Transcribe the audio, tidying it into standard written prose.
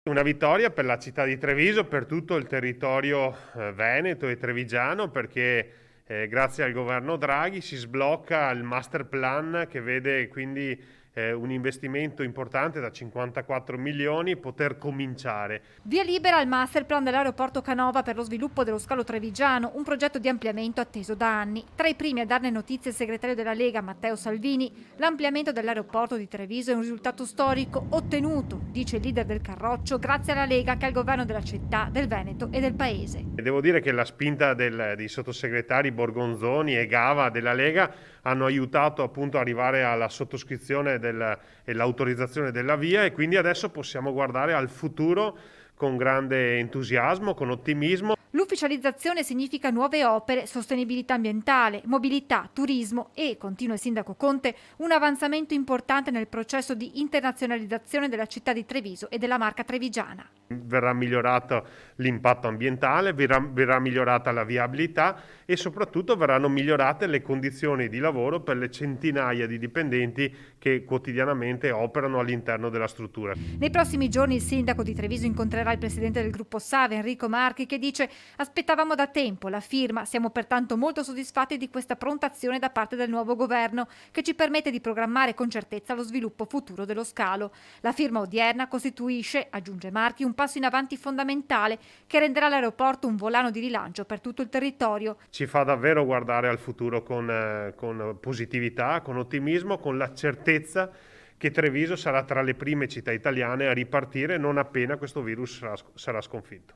Una vittoria per la città di Treviso, per tutto il territorio veneto e trevigiano, perché grazie al governo Draghi si sblocca il master plan che vede quindi un investimento importante da 54 milioni poter cominciare. Via libera al masterplan dell'aeroporto Canova per lo sviluppo dello scalo trevigiano, un progetto di ampliamento atteso da anni. Tra i primi a darne notizie il segretario della Lega Matteo Salvini, l'ampliamento dell'aeroporto di Treviso è un risultato storico ottenuto, dice il leader del Carroccio, grazie alla Lega che è al governo della città, del Veneto e del paese. E devo dire che la spinta dei sottosegretari Borgonzoni e Gava della Lega hanno aiutato appunto ad arrivare alla sottoscrizione e l'autorizzazione della via, e quindi adesso possiamo guardare al futuro con grande entusiasmo, con ottimismo. L'ufficializzazione significa nuove opere, sostenibilità ambientale, mobilità, turismo e, continua il sindaco Conte, un avanzamento importante nel processo di internazionalizzazione della città di Treviso e della marca trevigiana. Verrà migliorato l'impatto ambientale, verrà migliorata la viabilità e soprattutto verranno migliorate le condizioni di lavoro per le centinaia di dipendenti che quotidianamente operano all'interno della struttura. Nei prossimi giorni il sindaco di Treviso incontrerà il presidente del gruppo Save, Enrico Marchi, che dice: aspettavamo da tempo la firma, siamo pertanto molto soddisfatti di questa pronta azione da parte del nuovo governo che ci permette di programmare con certezza lo sviluppo futuro dello scalo. La firma odierna costituisce, aggiunge Marchi, un passo in avanti fondamentale che renderà l'aeroporto un volano di rilancio per tutto il territorio. Ci fa davvero guardare al futuro con positività, con ottimismo, con la certezza che Treviso sarà tra le prime città italiane a ripartire non appena questo virus sarà sconfitto.